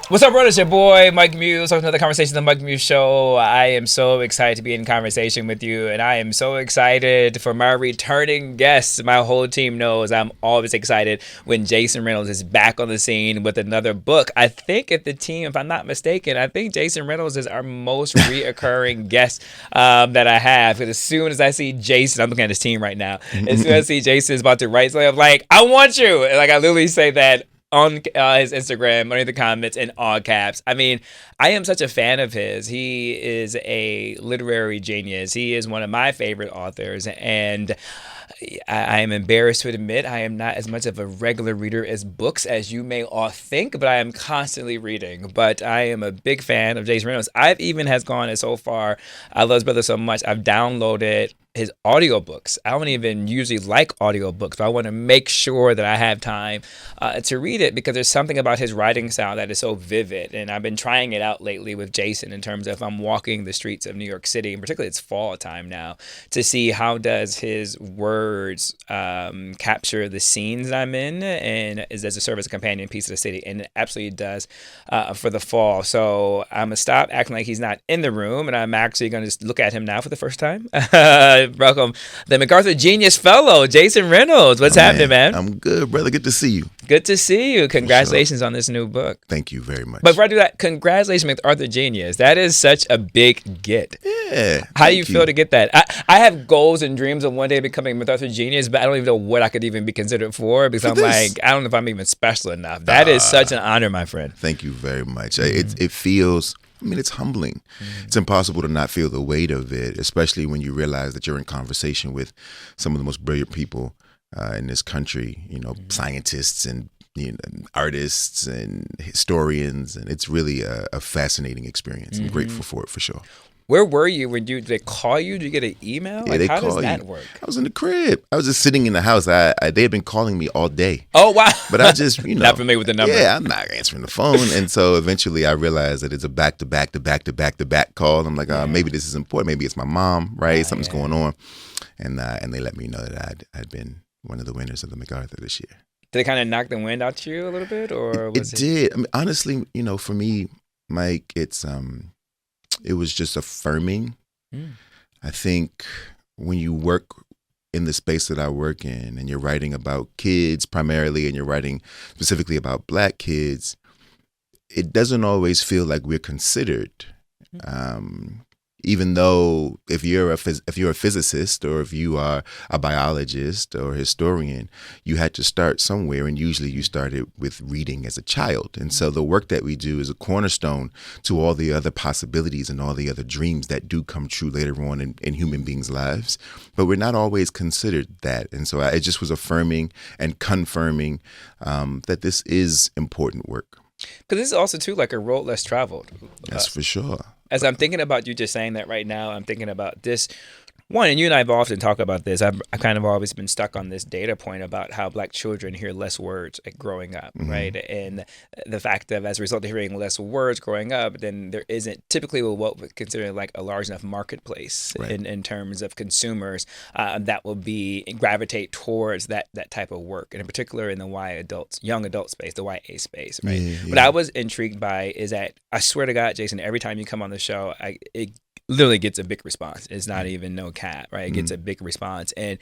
What's up, brother? It's your boy, Mike Muse. Welcome to another conversation on the Mike Muse Show. I am so excited to be in conversation with you, and I am so excited for my returning guests. My whole team knows I'm always excited when Jason Reynolds is back on the scene with another book. I think if I'm not mistaken, I think Jason Reynolds is our most reoccurring guest that I have. Because as soon as I see Jason, I'm looking at his team right now. As soon as I see Jason is about to write something, I'm like, I want you. Like, I literally say that on his Instagram, under the comments in all caps. I mean, I am such a fan of his. He is a literary genius. He is one of my favorite authors, and I am embarrassed to admit I am not as much of a regular reader as books as you may all think, but I am constantly reading. But I am a big fan of Jason Reynolds. I've even has gone as so far. I love his brother so much. I've downloaded his audiobooks. I don't even usually like audiobooks, but I want to make sure that I have time to read it because there's something about his writing style that is so vivid. And I've been trying it out lately with Jason in terms of if I'm walking the streets of New York City, and particularly it's fall time now, to see how does his words capture the scenes I'm in, and is as a serve as a companion piece of the city, and it absolutely does for the fall. So I'm gonna stop acting like he's not in the room, and I'm actually gonna just look at him now for the first time. Welcome, the MacArthur Genius Fellow, Jason Reynolds. What's happening, man? I'm good, brother. Good to see you. Good to see you. Congratulations on this new book. Thank you very much. But before I do that, congratulations, MacArthur Genius. That is such a big get. Yeah. How do you feel to get that? I have goals and dreams of one day becoming MacArthur Genius, but I don't even know what I could even be considered for because I'm like, I don't know if I'm even special enough. That is such an honor, my friend. Thank you very much. It feels, it's humbling. It's impossible to not feel the weight of it, especially when you realize that you're in conversation with some of the most brilliant people in this country, scientists and artists and historians, and it's really a fascinating experience. I'm grateful for it, for sure. Where were you when did they call you? Did you get an email? Yeah, like, how does that work? I was in the crib. I was just sitting in the house. They had been calling me all day. Oh, wow. But I just, not familiar with the number. Yeah, I'm not answering the phone. And so eventually I realized that it's a back-to-back call. And I'm like, maybe this is important. Maybe it's my mom, right? Something's going on. And they let me know that I'd been one of the winners of the MacArthur this year. Did it kind of knock the wind out you a little bit? Or was it did. I mean, honestly, for me, Mike, it was just affirming. I think when you work in the space that I work in and you're writing about kids primarily and you're writing specifically about Black kids, it doesn't always feel like we're considered. Even though if you're a physicist or if you are a biologist or a historian, you had to start somewhere, and usually you started with reading as a child. And so the work that we do is a cornerstone to all the other possibilities and all the other dreams that do come true later on in human beings' lives. But we're not always considered that. And so it just was affirming and confirming that this is important work. Because this is also, too, like a road less traveled. That's for sure. As I'm thinking about you just saying that right now, I'm thinking about this. One, and you and I have often talked about this. I've kind of always been stuck on this data point about how Black children hear less words growing up, right? And the fact that as a result of hearing less words growing up, then there isn't typically what we consider like a large enough marketplace in terms of consumers that will gravitate towards that type of work, and in particular in the young adult space, the YA space, right? Yeah. What I was intrigued by is that I swear to God, Jason, every time you come on the show, it literally gets a big response. It's not even no cap, right? It gets a big response. And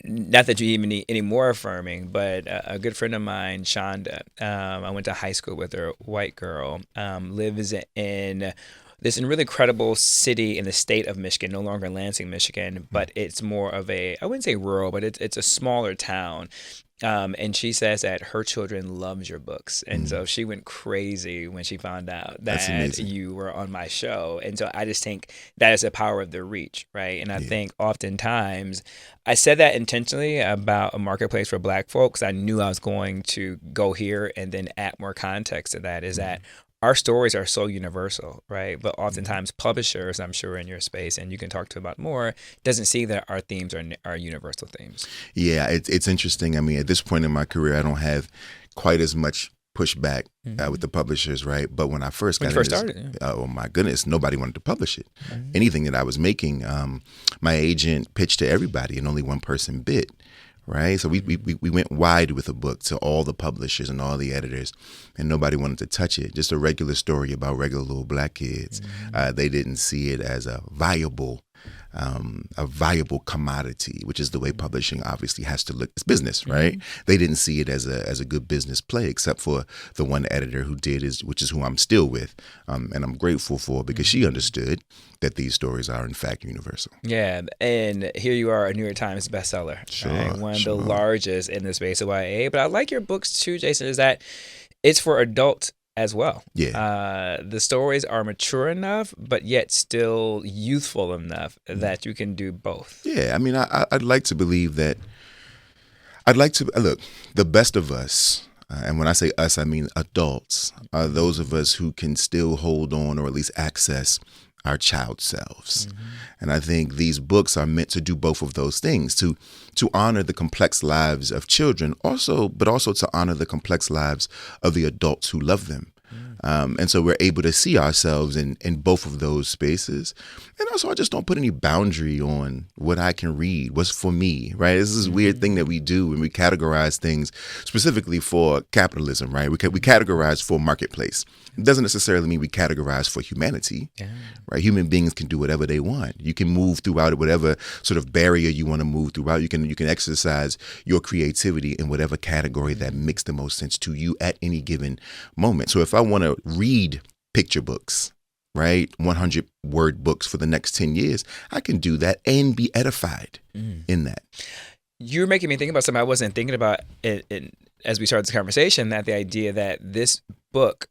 not that you even need any more affirming, but a good friend of mine, Shonda, I went to high school with her, white girl, lives in this really incredible city in the state of Michigan, no longer Lansing, Michigan, but it's more of I wouldn't say rural, but it's a smaller town. And she says that her children loves your books. And so she went crazy when she found out that you were on my show. And so I just think that is the power of the reach, right? And I think oftentimes I said that intentionally about a marketplace for Black folks. I knew I was going to go here and then add more context to that is that our stories are so universal, right? But oftentimes publishers, I'm sure in your space, and you can talk to about more, doesn't see that our themes are universal themes. Yeah, it's interesting. I mean, at this point in my career, I don't have quite as much pushback with the publishers, right? But when I first started, oh my goodness, nobody wanted to publish it. Anything that I was making, my agent pitched to everybody, and only one person bid. right? So we went wide with the book to all the publishers and all the editors, and nobody wanted to touch it. Just a regular story about regular little black kids. They didn't see it as a viable commodity, which is the way publishing obviously has to look. It's business, right? They didn't see it as a good business play, except for the one editor who did, which is who I'm still with, and I'm grateful for, because she understood that these stories are in fact universal. Yeah, and here you are, a New York Times bestseller, Sure, right? One of the largest in the space of YA. But I like your books too, Jason, is that it's for adults as well. Yeah. The stories are mature enough, but yet still youthful enough that you can do both. Yeah, I mean, I'd like to believe that. I'd like to look, the best of us, and when I say us, I mean adults, are those of us who can still hold on or at least access our child selves. And I think these books are meant to do both of those things, to honor the complex lives of children, but also to honor the complex lives of the adults who love them. And so we're able to see ourselves in both of those spaces. And also, I just don't put any boundary on what I can read, what's for me, right? This is this weird thing that we do when we categorize things specifically for capitalism, right? We categorize for marketplace. It doesn't necessarily mean we categorize for humanity, right? Human beings can do whatever they want. You can move throughout it, whatever sort of barrier you want to move throughout. You can exercise your creativity in whatever category that makes the most sense to you at any given moment. So if I want to read picture books, right, 100-word books for the next 10 years, I can do that and be edified in that. You're making me think about something I wasn't thinking about as we started this conversation, that the idea that this book,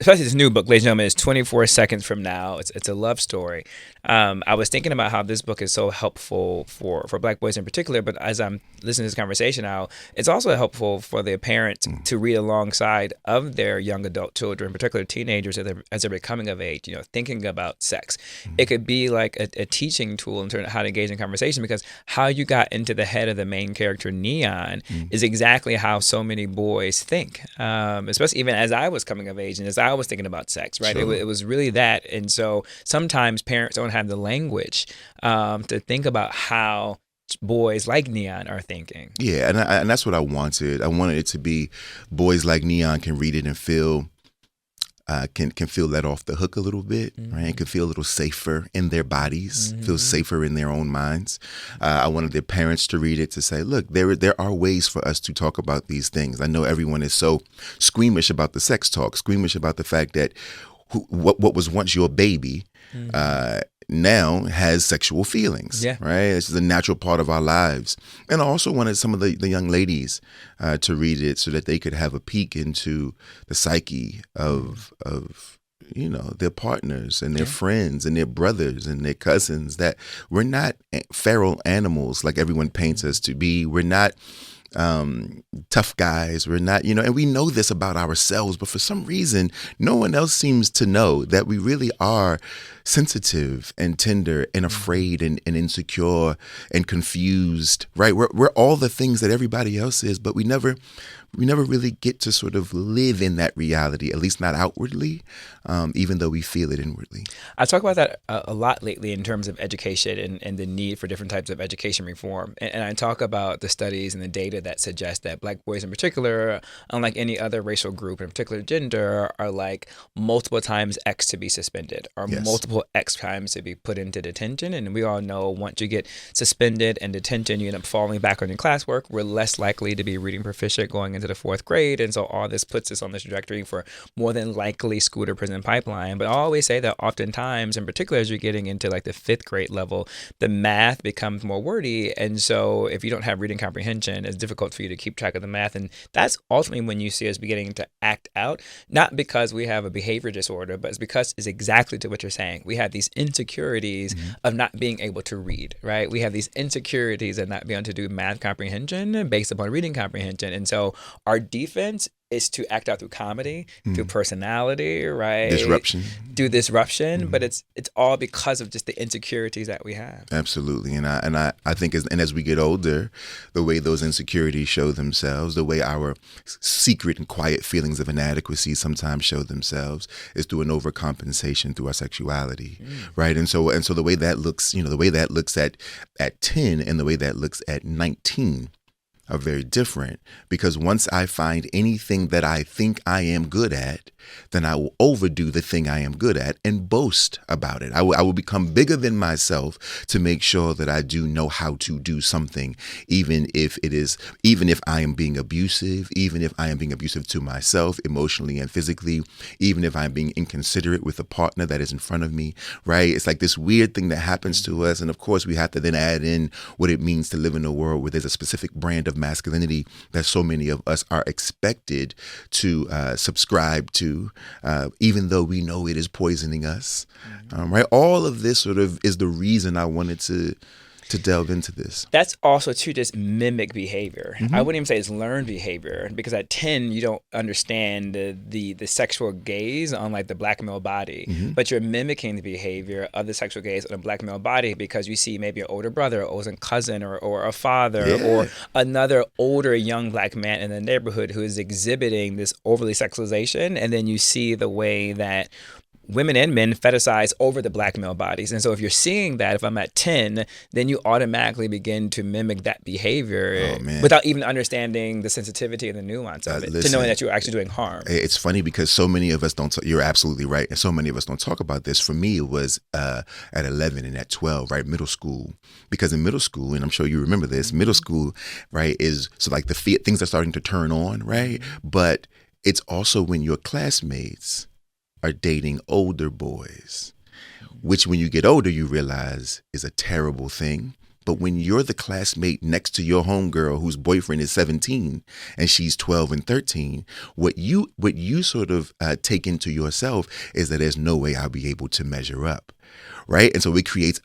especially this new book, ladies and gentlemen, is 24 Seconds From Now. It's a love story. I was thinking about how this book is so helpful for Black boys in particular, but as I'm listening to this conversation now, it's also helpful for the parents to read alongside of their young adult children, particularly teenagers as they're becoming of age, thinking about sex. It could be like a teaching tool in terms of how to engage in conversation, because how you got into the head of the main character, Neon, is exactly how so many boys think, especially even as I was coming of age and as I was thinking about sex, right? Sure. It was really that. And so sometimes parents don't have the language to think about how boys like Neon are thinking. Yeah, and that's what I wanted. I wanted it to be boys like Neon can read it and feel can feel let off the hook a little bit, right? Can feel a little safer in their bodies, feel safer in their own minds. I wanted their parents to read it to say, look, there are ways for us to talk about these things. I know everyone is so squeamish about the sex talk, squeamish about the fact that what was once your baby now has sexual feelings, right? This is a natural part of our lives. And I also wanted some of the young ladies to read it so that they could have a peek into the psyche of their partners and their friends and their brothers and their cousins, that we're not feral animals like everyone paints us to be. We're not tough guys. We're not, and we know this about ourselves, but for some reason, no one else seems to know that we really are sensitive and tender and afraid and insecure and confused, right? We're all the things that everybody else is, but we never really get to sort of live in that reality, at least not outwardly, even though we feel it inwardly. I talk about that a lot lately in terms of education and the need for different types of education reform. And I talk about the studies and the data that suggest that Black boys in particular, unlike any other racial group, in particular gender, are like multiple times X to be suspended, or multiple X times to be put into detention. And we all know once you get suspended and detention, you end up falling back on your classwork. We're less likely to be reading proficient going into the fourth grade. And so all this puts us on this trajectory for more than likely school to prison pipeline. But I always say that oftentimes, in particular, as you're getting into like the fifth grade level, the math becomes more wordy. And so if you don't have reading comprehension, it's difficult for you to keep track of the math. And that's ultimately when you see us beginning to act out, not because we have a behavior disorder, but it's because it's exactly to what you're saying. We have these insecurities of not being able to read, right? We have these insecurities of not being able to do math comprehension based upon reading comprehension. And so our defense is to act out through comedy, through personality, right? Disruption, but it's all because of just the insecurities that we have. Absolutely, and I think as we get older, the way those insecurities show themselves, the way our secret and quiet feelings of inadequacy sometimes show themselves, is through an overcompensation through our sexuality, right? And so the way that looks, the way that looks at 10 and the way that looks at 19. are very different, because once I find anything that I think I am good at, then I will overdo the thing I am good at and boast about it. I will become bigger than myself to make sure that I do know how to do something, even if I am being abusive, even if I am being abusive to myself emotionally and physically, even if I'm being inconsiderate with a partner that is in front of me, right? It's like this weird thing that happens to us. And of course, we have to then add in what it means to live in a world where there's a specific brand of masculinity that so many of us are expected to subscribe to, even though we know it is poisoning us, right? All of this sort of is the reason I wanted to delve into this. That's also too just mimic behavior. I wouldn't even say it's learned behavior, because at 10 you don't understand the sexual gaze on like the black male body, but you're mimicking the behavior of the sexual gaze on a black male body because you see maybe an older brother or a cousin or a father or another older young black man in the neighborhood who is exhibiting this overly sexualization, and then you see the way that women and men fetishize over the black male bodies. And so if you're seeing that, if I'm at 10, then you automatically begin to mimic that behavior without even understanding the sensitivity and the nuance of it, to knowing that you're actually doing harm. It's funny because so many of us don't, you're absolutely right, and so many of us don't talk about this. For me, it was at 11 and at 12, right, middle school. Because in middle school, and I'm sure you remember this, middle school, right, is so like the things are starting to turn on, right? But it's also when your classmates are dating older boys, which when you get older, you realize is a terrible thing. But when you're the classmate next to your homegirl whose boyfriend is 17 and she's 12 and 13, what you sort of take into yourself is that there's no way I'll be able to measure up, right? And so it creates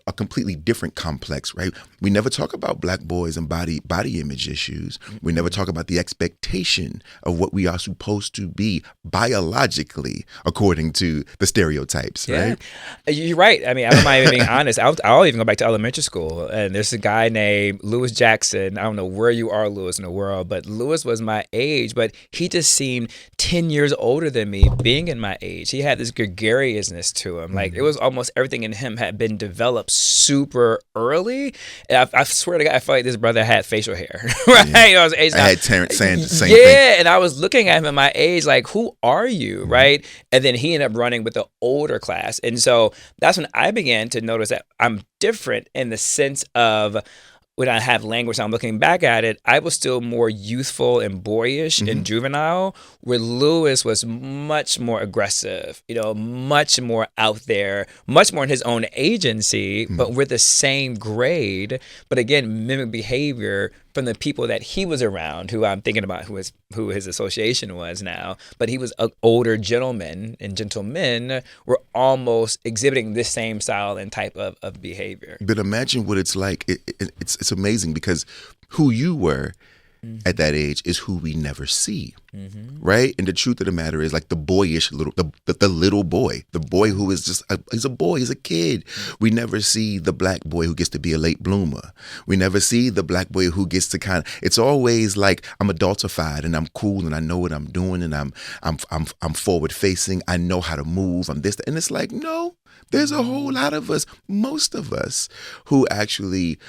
a completely different complex, right? We never talk about black boys and body image issues. We never talk about the expectation of what we are supposed to be biologically, according to the stereotypes, right? You're right. I mean, I don't mind being honest. I'll even go back to elementary school, and there's a guy named Lewis Jackson. I don't know where you are, Lewis, in the world, but Lewis was my age, but he just seemed 10 years older than me, being in my age. He had this gregariousness to him. Like, it was almost everything in him had been developed super early. And I swear to God, I felt like this brother had facial hair, right? I was age. I had Terrence Sanders, same thing. And I was looking at him at my age, like, who are you, right? And then he ended up running with the older class. And so that's when I began to notice that I'm different in the sense of, when I have language, I'm looking back at it, I was still more youthful and boyish and juvenile, where Lewis was much more aggressive, much more out there, much more in his own agency, but we're the same grade. But again, mimic behavior from the people that he was around, who I'm thinking about who his association was now. But he was an older gentleman, and gentlemen were almost exhibiting this same style and type of behavior. But imagine what it's like. It's amazing, because who you were at that age is who we never see, right? And the truth of the matter is, like, the boyish the little boy, the boy who is just he's a boy, he's a kid. We never see the black boy who gets to be a late bloomer. We never see the black boy who gets to it's always like, I'm adultified and I'm cool and I know what I'm doing and I'm forward facing. I know how to move. I'm this, and it's like, no, there's a whole lot of us, most of us, who actually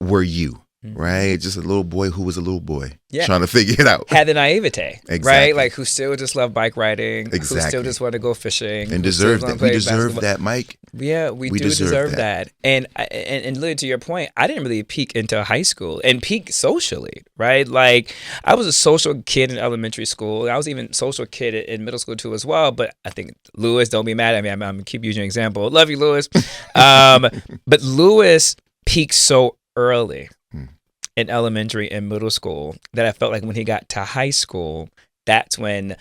were you. Right, just a little boy who was a little boy, trying to figure it out. Had the naivete, exactly. Right? Like, who still just loved bike riding, exactly. Who still just wanted to go fishing, and deserve that. We deserve that, Mike. Yeah, we do deserve that. And literally, to your point, I didn't really peak into high school and peak socially, right? Like, I was a social kid in elementary school. I was even a social kid in middle school too as well. But I think Lewis, don't be mad at me. I'm gonna keep using your example. Love you, Lewis. But Lewis peaked so early in elementary and middle school that I felt like when he got to high school, that's when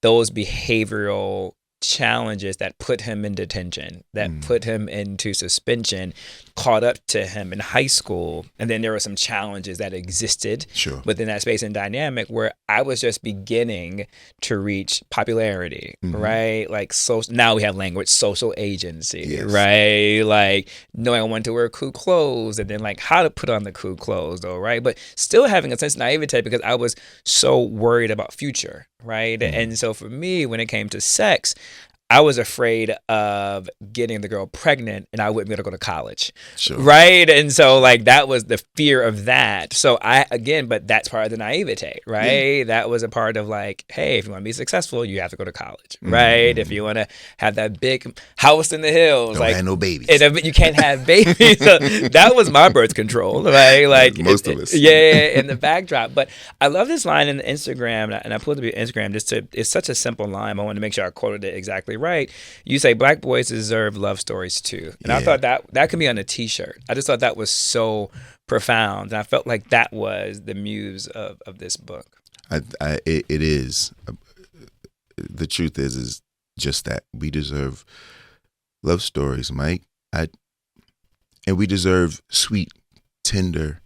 those behavioral challenges that put him in detention, that put him into suspension, caught up to him in high school. And then there were some challenges that existed within that space and dynamic where I was just beginning to reach popularity, right? Like, now we have language, social agency, right? Like, knowing I wanted to wear cool clothes and then like how to put on the cool clothes though, right? But still having a sense of naivete because I was so worried about future, right? And so for me, when it came to sex, I was afraid of getting the girl pregnant and I wouldn't be able to go to college. Sure. Right. And so like that was the fear of that. So but that's part of the naivete, right? That was a part of like, hey, if you want to be successful, you have to go to college, right? If you want to have that big house in the hills, Don't like have no babies. you can't have babies. So that was my birth control, right? Like most of us. Yeah, in the backdrop. But I love this line in the Instagram, and I pulled up your Instagram it's such a simple line. I wanted to make sure I quoted it exactly right. You say black boys deserve love stories too. And I thought that could be on a t-shirt. I just thought that was so profound. And I felt like that was the muse of this book. It is. The truth is just that. We deserve love stories, Mike. And we deserve sweet, tender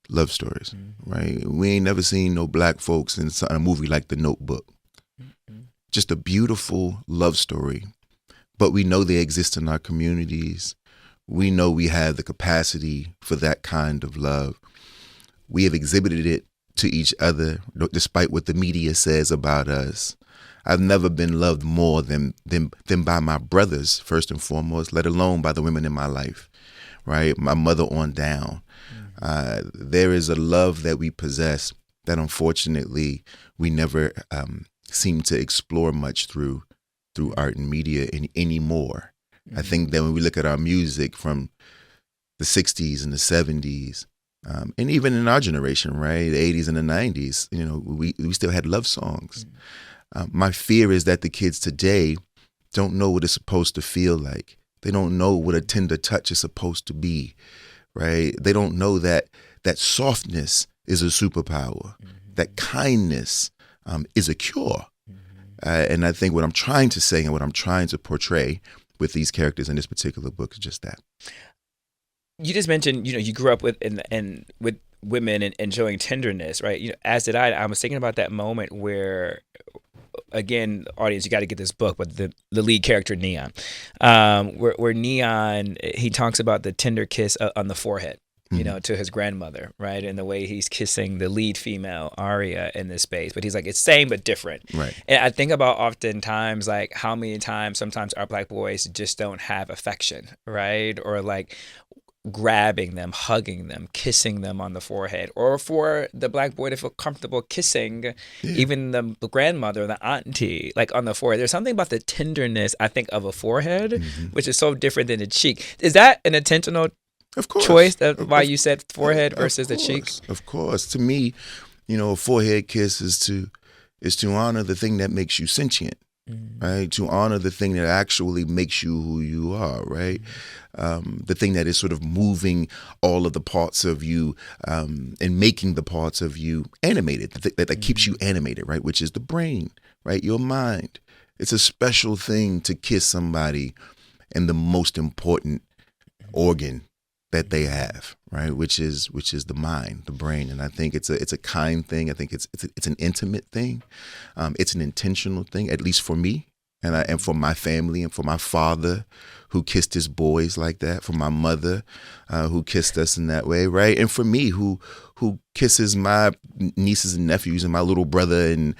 love stories, right? We ain't never seen no black folks in a movie like The Notebook. Just a beautiful love story. But we know they exist in our communities. We know we have the capacity for that kind of love. We have exhibited it to each other, despite what the media says about us. I've never been loved more than by my brothers, first and foremost, let alone by the women in my life, right? My mother on down. There is a love that we possess that unfortunately we never seem to explore much through art and media anymore. I think that when we look at our music from the 60s and the 70s, and even in our generation, right, the 80s and the 90s, we still had love songs. My fear is that the kids today don't know what it's supposed to feel like. They don't know what a tender touch is supposed to be, right? They don't know that softness is a superpower, that kindness is a cure. And I think what I'm trying to say and what I'm trying to portray with these characters in this particular book is just that. You just mentioned, you grew up with with women and showing tenderness, right? As did I. I was thinking about that moment where, again, audience, you got to get this book, but the lead character Neon, where Neon, he talks about the tender kiss on the forehead, to his grandmother, right? And the way he's kissing the lead female, Aria, in this space. But he's like, it's same but different. Right. And I think about oftentimes, like, how many times sometimes our black boys just don't have affection, right? Or like grabbing them, hugging them, kissing them on the forehead, or for the black boy to feel comfortable kissing even the grandmother, the auntie, like on the forehead. There's something about the tenderness, I think, of a forehead, which is so different than a cheek. Is that an intentional choice? That's why you said forehead versus the cheek? Of course. To me, a forehead kiss is to honor the thing that makes you sentient. Right, to honor the thing that actually makes you who you are, right? The thing that is sort of moving all of the parts of you and making the parts of you animated, that keeps you animated, right? Which is the brain, right? Your mind. It's a special thing to kiss somebody in the most important organ that they have, right? Which is the mind, the brain. And I think it's a kind thing. I think it's an intimate thing. It's an intentional thing, at least for me, and for my family, and for my father, who kissed his boys like that, for my mother, who kissed us in that way, right? And for me, who kisses my nieces and nephews and my little brother, and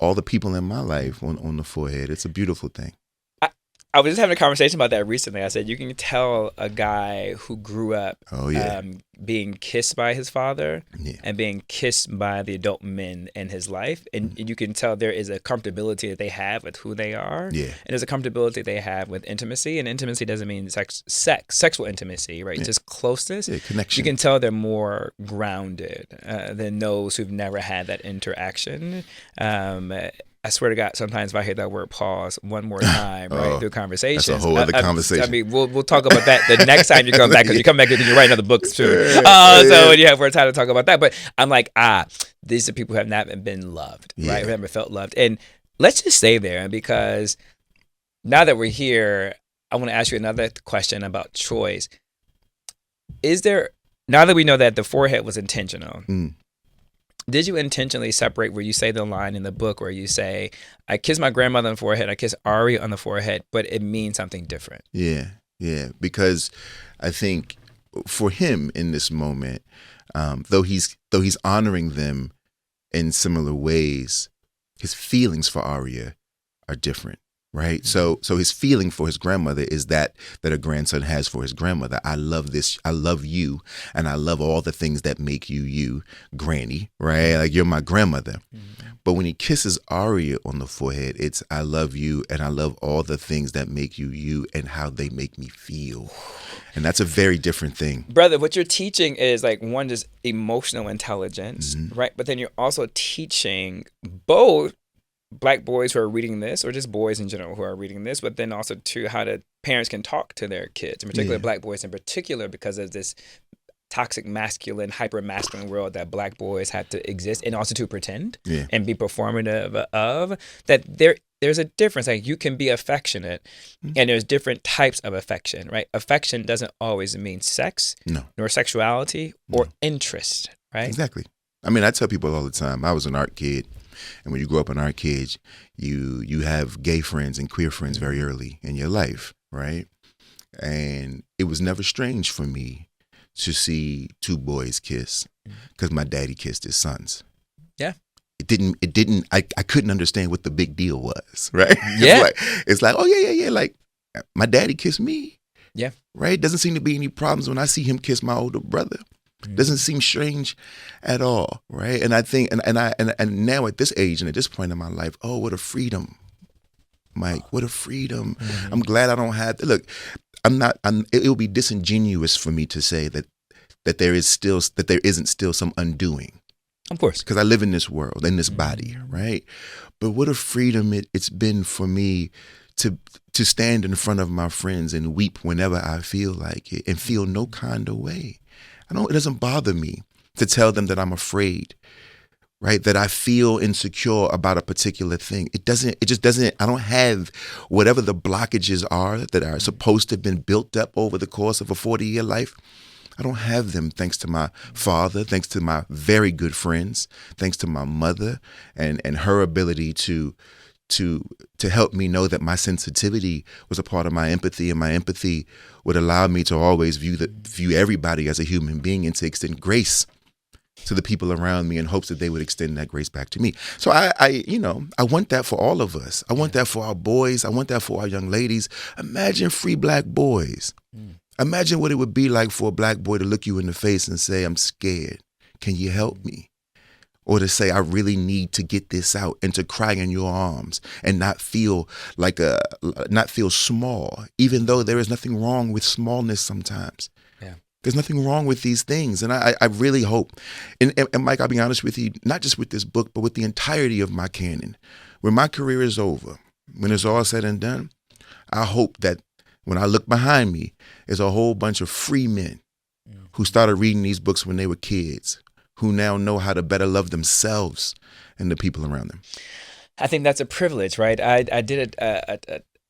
all the people in my life on the forehead. It's a beautiful thing. I was just having a conversation about that recently. I said, you can tell a guy who grew up being kissed by his father and being kissed by the adult men in his life. And you can tell there is a comfortability that they have with who they are. Yeah. And there's a comfortability they have with intimacy. And intimacy doesn't mean sexual intimacy, right? Just closeness. Yeah, connection. You can tell they're more grounded than those who've never had that interaction. I swear to God, sometimes if I hear that word pause one more time, right, through conversations. That's a whole other conversation. I mean, we'll talk about that the next time you come back, because you come back and you write another book too. So you have more time to talk about that. But I'm like, these are people who have not been loved, right? Who never felt loved. And let's just stay there, because now that we're here, I want to ask you another question about choice. Now that we know that the forehead was intentional, did you intentionally separate where you say the line in the book where you say, I kiss my grandmother on the forehead, I kiss Ari on the forehead, but it means something different? Yeah. Because I think for him in this moment, though he's honoring them in similar ways, his feelings for Aria are different. right? So his feeling for his grandmother is that a grandson has for his grandmother. I love this. I love you, and I love all the things that make you you, Granny, right? Like you're my grandmother. But when he kisses Aria on the forehead, it's I love you, and I love all the things that make you you, and how they make me feel. And that's a very different thing. Brother, what you're teaching is like one, just emotional intelligence, right? But then you're also teaching both Black boys who are reading this, or just boys in general who are reading this, but then also to how the parents can talk to their kids, in particular Black boys in particular, because of this toxic masculine, hyper masculine world that Black boys have to exist and also to pretend and be performative of. That there's a difference. Like you can be affectionate, and there's different types of affection, right? Affection doesn't always mean sex, nor sexuality, or interest, right? Exactly. I mean, I tell people all the time, I was an art kid. And when you grow up an art kid, you have gay friends and queer friends very early in your life, right? And it was never strange for me to see two boys kiss because my daddy kissed his sons. Yeah. I couldn't understand what the big deal was, right? Yeah. It's like, oh, yeah. Like, my daddy kissed me. Yeah. Right? Doesn't seem to be any problems when I see him kiss my older brother. Doesn't seem strange at all, right? And I think, and now at this age and at this point in my life, oh, what a freedom, Mike! What a freedom! I'm glad I don't have. Look, it will be disingenuous for me to say that there isn't still some undoing. Of course, because I live in this world, in this body, right? But what a freedom it's been for me to stand in front of my friends and weep whenever I feel like it, and feel no kind of way. It doesn't bother me to tell them that I'm afraid, right? That I feel insecure about a particular thing. It just doesn't, I don't have whatever the blockages are that are supposed to have been built up over the course of a 40-year life. I don't have them thanks to my father, thanks to my very good friends, thanks to my mother and her ability to help me know that my sensitivity was a part of my empathy, and my empathy would allow me to always view everybody as a human being and to extend grace to the people around me in hopes that they would extend that grace back to me. So I want that for all of us. I want that for our boys. I want that for our young ladies. Imagine free Black boys. Imagine what it would be like for a Black boy to look you in the face and say, I'm scared. Can you help me? Or to say, I really need to get this out, and to cry in your arms and not feel small, even though there is nothing wrong with smallness sometimes. Yeah. There's nothing wrong with these things. And I really hope, and Mike, I'll be honest with you, not just with this book, but with the entirety of my canon, when my career is over, when it's all said and done, I hope that when I look behind me, there's a whole bunch of free men who started reading these books when they were kids, who now know how to better love themselves and the people around them. I think that's a privilege, right? I did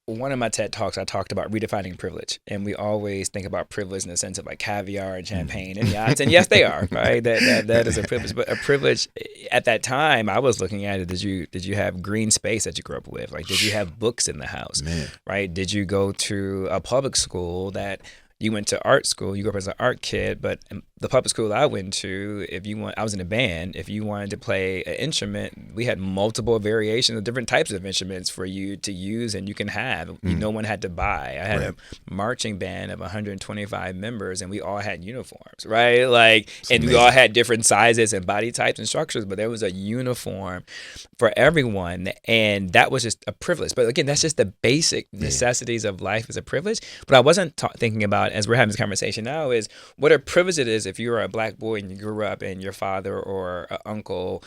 one of my TED Talks, I talked about redefining privilege. And we always think about privilege in the sense of like caviar and champagne and yachts. And yes, they are, right? That is a privilege. But a privilege at that time, I was looking at it, did you have green space that you grew up with? Like, did you have books in the house? Man. Right? Did you go to a public school that you went to art school, you grew up as an art kid, but the public school I went to, I was in a band. If you wanted to play an instrument, we had multiple variations of different types of instruments for you to use and you can have. No one had to buy. I had a marching band of 125 members and we all had uniforms, right? We all had different sizes and body types and structures, but there was a uniform for everyone. And that was just a privilege. But again, that's just the basic necessities of life is a privilege. But I wasn't thinking about, as we're having this conversation now, is what a privilege it is if you're a Black boy and you grew up and your father or uncle,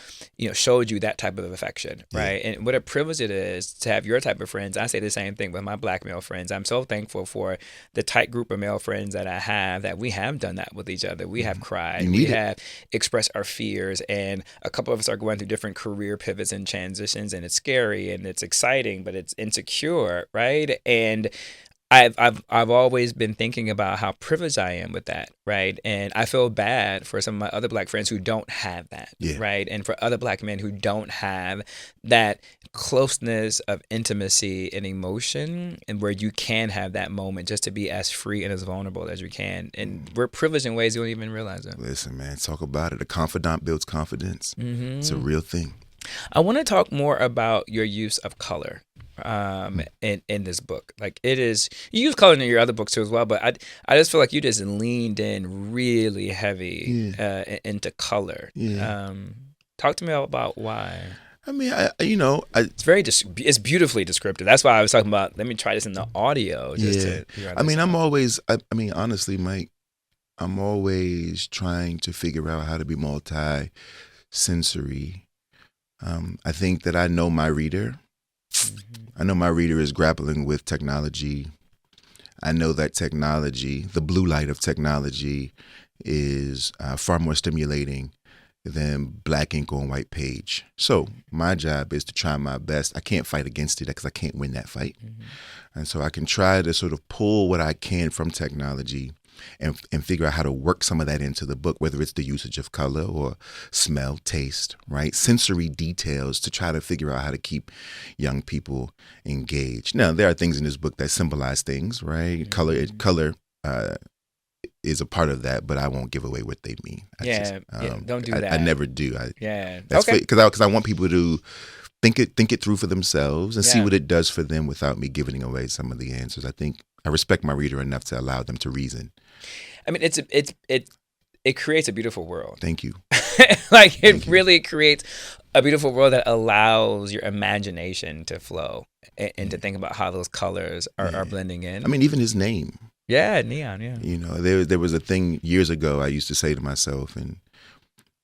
showed you that type of affection, right? And what a privilege it is to have your type of friends. I say the same thing with my Black male friends. I'm so thankful for the tight group of male friends that I have, that we have done that with each other. We have cried. We have expressed our fears. And a couple of us are going through different career pivots and transitions, and it's scary and it's exciting, but it's insecure, right? And I've always been thinking about how privileged I am with that, right? And I feel bad for some of my other Black friends who don't have that, right? And for other Black men who don't have that closeness of intimacy and emotion, and where you can have that moment just to be as free and as vulnerable as you can. And we're privileged in ways you don't even realize it. Listen, man, talk about it. A confidant builds confidence. It's a real thing. I want to talk more about your use of color in this book. Like it is, you use color in your other books too as well, but I just feel like you just leaned in really heavy into color. Yeah. Talk to me about why. I mean, It's beautifully descriptive. That's why I was talking about. Let me try this in the audio. I mean, honestly, Mike, I'm always trying to figure out how to be multi-sensory. I think that I know my reader. I know my reader is grappling with technology. I know that technology, the blue light of technology, is far more stimulating than black ink on white page. So my job is to try my best. I can't fight against it because I can't win that fight. And so I can try to sort of pull what I can from technology and figure out how to work some of that into the book, whether it's the usage of color or smell, taste, right? Sensory details to try to figure out how to keep young people engaged. Now, there are things in this book that symbolize things, right? Color is a part of that, but I won't give away what they mean. Don't do that. I never do. That's okay. Because I want people to think it through for themselves and see what it does for them without me giving away some of the answers. I think I respect my reader enough to allow them to reason. I mean, it creates a beautiful world. Thank you. Like it really creates a beautiful world that allows your imagination to flow and to think about how those colors are blending in. I mean, even his name. Yeah, neon. Yeah. You know, there was a thing years ago I used to say to myself, and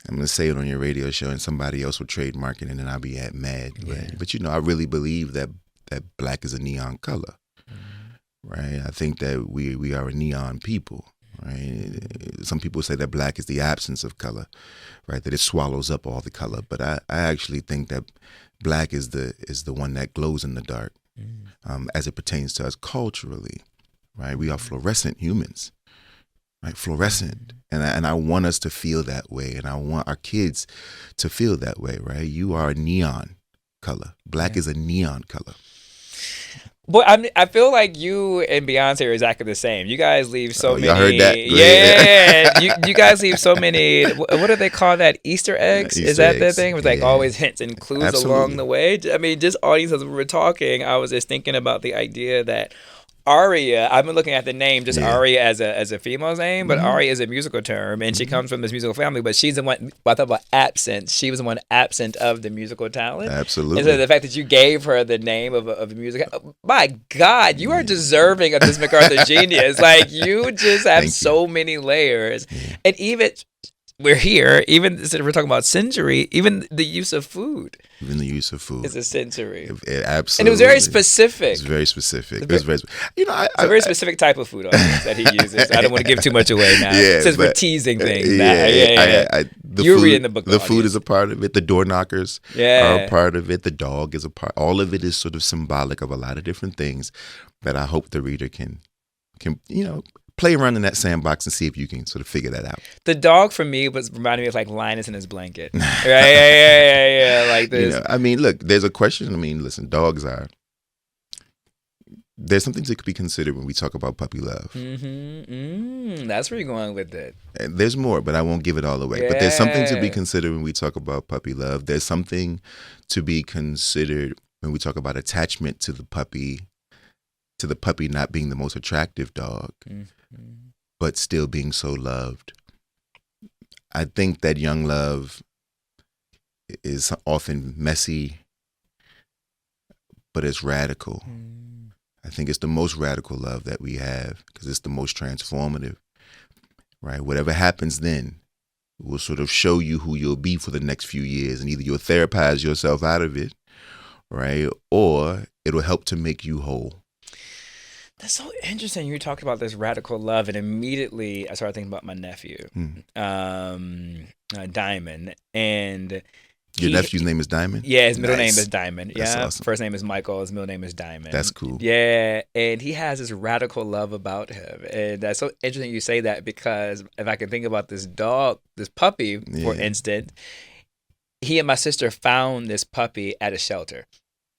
I'm going to say it on your radio show, and somebody else will trademark it, and then I'll be mad. Right? Yeah. But, I really believe that black is a neon color, right? I think that we are a neon people, right? Some people say that black is the absence of color, right? That it swallows up all the color. But I actually think that black is the one that glows in the dark as it pertains to us culturally, right? We are fluorescent humans. Right, fluorescent, and I want us to feel that way, and I want our kids to feel that way, right? You are a neon color. Black is a neon color. Boy, I feel like you and Beyonce are exactly the same. You guys leave so many. Y'all heard that? You guys leave so many. What do they call that? Easter eggs? Is that the thing? It was like always hints and clues along the way. I mean, just audience as we were talking, I was just thinking about the idea that Aria, I've been looking at the name, just Aria as a female's name, but Aria is a musical term, and she comes from this musical family, but she's the one, I thought about absent, she was the one absent of the musical talent. Absolutely. And so the fact that you gave her the name of a music, my God, you are deserving of this MacArthur genius. Like, you just have so many layers. And even, we're here, even instead we're talking about sensory, even the use of food. Even the use of food is a sensory. Absolutely. And it was very specific. It's very specific. It's a very specific type of food that he uses. I don't want to give too much away now. Since we're teasing things. You're reading the book. The food is a part of it. The door knockers are a part of it. The dog is a part. All of it is sort of symbolic of a lot of different things that I hope the reader can play around in that sandbox and see if you can sort of figure that out. The dog for me was reminding me of like Linus in his blanket. Right? Yeah. Like this. I mean, look, there's a question. I mean, listen, dogs are. There's some things that could be considered when we talk about puppy love. That's where you're going with it. And there's more, but I won't give it all away. But there's something to be considered when we talk about puppy love. There's something to be considered when we talk about attachment to the puppy not being the most attractive dog, but still being so loved. I think that young love is often messy, but it's radical. I think it's the most radical love that we have because it's the most transformative, right? Whatever happens then will sort of show you who you'll be for the next few years, and either you'll therapize yourself out of it, right? Or it'll help to make you whole. That's so interesting. You talked about this radical love, and immediately I started thinking about my nephew, Diamond. And your nephew's name is Diamond? Yeah, his middle name is Diamond. That's awesome. First name is Michael. His middle name is Diamond. That's cool. Yeah, and he has this radical love about him, and that's so interesting you say that because if I can think about this dog, this puppy, for instance, he and my sister found this puppy at a shelter.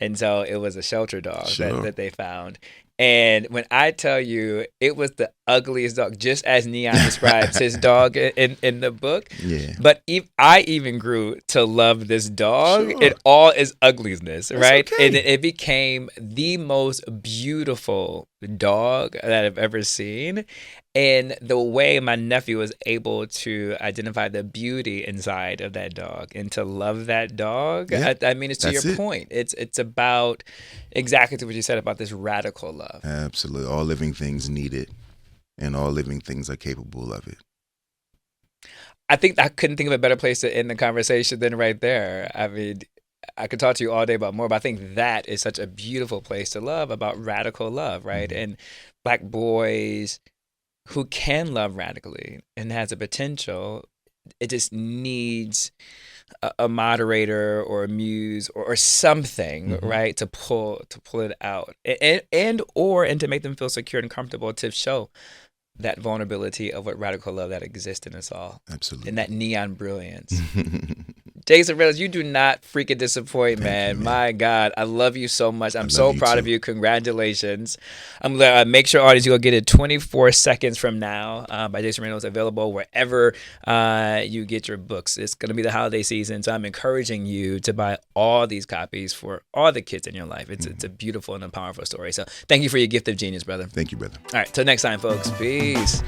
And so it was a shelter dog that they found. And when I tell you, it was the ugliest dog, just as Neon describes his dog in the book. Yeah. But I even grew to love this dog Sure. in all its ugliness, That's right? okay. And it became the most beautiful dog that I've ever seen. And the way my nephew was able to identify the beauty inside of that dog and to love that dog, Yeah, I mean, it's to that's your it. point. It's about exactly what you said about this radical love. Absolutely. All living things need it, and all living things are capable of it. I think I couldn't think of a better place to end the conversation than right there. I mean, I could talk to you all day about more, but I think that is such a beautiful place to love, about radical love, right? Mhm. And Black boys who can love radically and has a potential, it just needs a moderator or a muse or something, Mhm. right, to pull it out and to make them feel secure and comfortable to show that vulnerability of what radical love that exists in us all, Absolutely. and that neon brilliance. Jason Reynolds, you do not freaking disappoint, Thank man. you, man. My God, I love you so much. I'm love so you proud of too. you. Congratulations. I'm gonna make sure, audience, you go get it 24 seconds from now by Jason Reynolds, available wherever you get your books. It's gonna be the holiday season, so I'm encouraging you to buy all these copies for all the kids in your life. It's a beautiful and a powerful story. So thank you for your gift of genius, brother. Thank you, brother. All right, till next time, folks. Peace.